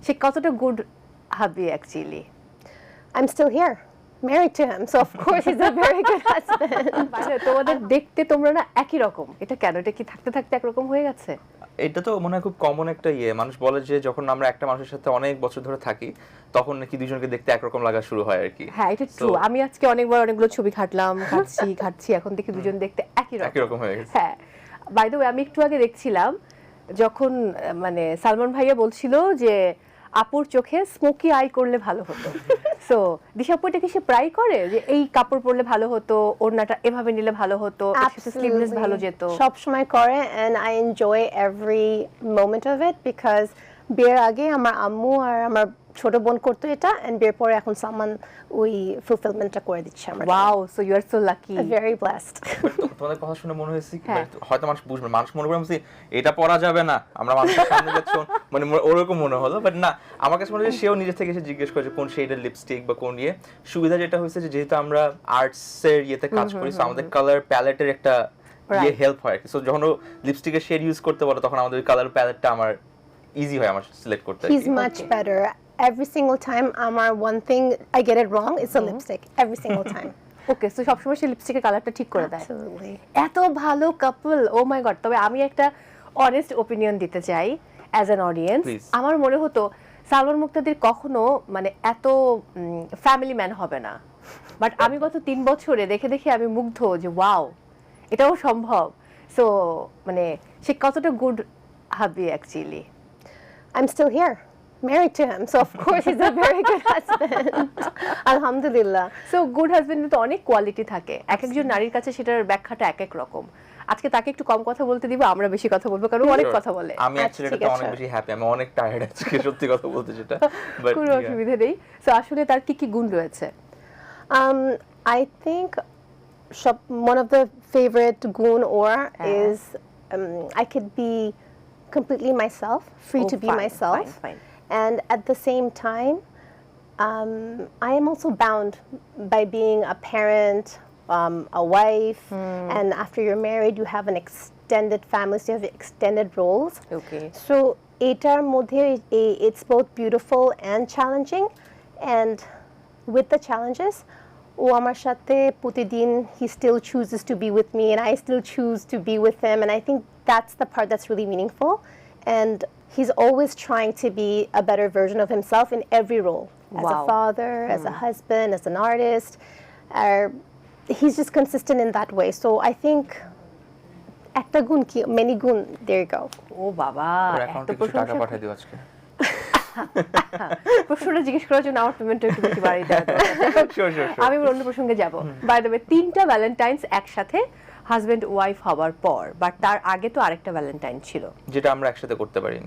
সে কতটা গুড হাবি actually? I'm still here, married to him, so of course he's a very good husband. তোমাদের দেখতে তোমরা না একই রকম, এটা কেন? এটা কি থাকতে থাকতে একরকম হয়ে গেছে? এটা তো মনে হয় খুব কমন একটা মানুষ বলে যে যখন আমরা একটা মানুষের সাথে অনেক বছর ধরে থাকি তখন নাকি দুজনকে দেখতে একরকম লাগা শুরু হয় আর কি। হ্যাঁ, এটা ট্রু। আমি আজকে অনেকগুলো ছবি ঘাটছি এখন দেখি দুজন দেখতে একই রকম হয়ে গেছে। হ্যাঁ, বাই দ্য ওয়ে আমি একটু আগে দেখছিলাম যখন মানে সালমান ভাইয়া বলছিল যে আপুর চোখে স্মোকি আই করলে ভালো হতো। সো দিশাপু এটা কি সে প্রায় করে যে এই কাপড় পরলে ভালো হতো, ওড়নাটা এভাবে নিলে ভালো হতো, স্লিভলেস ভালো যেত? সব সময় করে, and I enjoy every moment of it because বিয়ের আগে আমার আম্মু আর আমার ছোট বোন করতো এটা, and বিয়ের পরে এখন সালমান ওই ফুলফিলমেন্টটা করে দিচ্ছে আমার। Wow, so you are so lucky. Very blessed. তোমাদের কথা শুনে মনে হয়েছে হয়তো মানুষ বুঝবে, মানুষ মনে করে এটা পড়া যাবে না, আমরা মানুষের সামনে যাচ্ছি, মানে ওরকম মনে হলো, বাট না, আমার কাছে মনে হয় সেও নিজে থেকে এসে জিজ্ঞেস করেছে কোন শেডের লিপস্টিক বা কোন সুবিধা যেটা হয়েছে যে যেহেতু আমরা আর্টসের কাজ করি, আমাদের কালার প্যালেটের একটা হেল্প হয়, সো যখন ও লিপস্টিকের শেড ইউজ করতে বলে তখন আমাদের কালার প্যালেটটা আমার ইজি হয় আমার সিলেক্ট করতে। He's much better. Every single time আমার one thing I get it wrong, it's a lipstick. Every single time. Okay, so সবসময় সে লিপস্টিকের কালারটা ঠিক করে দেয়। Absolutely. এত ভালো কাপল, ও মাই গড। তবে আমি একটা অনেস্ট ওপিনিয়ন দিতে চাই অ্যাজ অ্যান অডিয়েন্স। আমার মনে হতো সালমান মুক্তাদির কখনো মানে এত ফ্যামিলি ম্যান হবে না, বাট আমি গত 3 বছরে দেখে দেখে আমি মুগ্ধ যে ওয়াও, এটাও সম্ভব। সো মানে সে কতটা গুড হাবি actually? I'm still here, married to him, so of course he's a very good husband. Alhamdulillah. So good হাজবেন্ডের তো অনেক কোয়ালিটি থাকে, এক একজন নারীর কাছে সেটার ব্যাখ্যাটা এক এক রকম। আজকে তাকে একটু কম কথা বলতে দিব, আমরা বেশি কথা বলবো কারণ অনেক কথা বলে। আমি অ্যাকচুয়ালি এটা অনেক বেশি হ্যাপি, আমি অনেক টায়ার্ড আজকে সত্যি কথা বলতে যেটা, বাট কোনো অসুবিধা নেই। সো আসলে তার কি কি গুণ রয়েছে? I think one of the favorite gun or is I could be completely myself, free to be myself, and at the same time I am also bound by being a parent, a wife, and after you're married you have an extended family, so you have extended roles. Okay. So etar modhe it's both beautiful and challenging, and with the challenges ও আমার সাথে প্রতিদিন he still chooses to be with me and I still choose to be with him, and I think that's the part that's really meaningful, and he's always trying to be a better version of himself in every role. As a father, as a husband, as an artist, he's just consistent in that way. So I think একটা গুণ কি, many গুণ, there you go. ও বাবা, এত টাকা পাঠিয়ে দিও আজকে। প্রশ্নটা জিজ্ঞেস করার জন্য আমার পেমেন্টটা একটু বেশি বাড়িয়ে দেওয়া। আমি অন্য প্রসঙ্গে যাব। বাই দ্য ওয়ে, 3টা ভ্যালেন্টাইন্স একসাথে হাজবেন্ড ওয়াইফ হওয়ার পর, বাট তার আগে তো আরেকটা ভ্যালেন্টাইন ছিল যেটা আমরা একসাথে করতে পারিনি।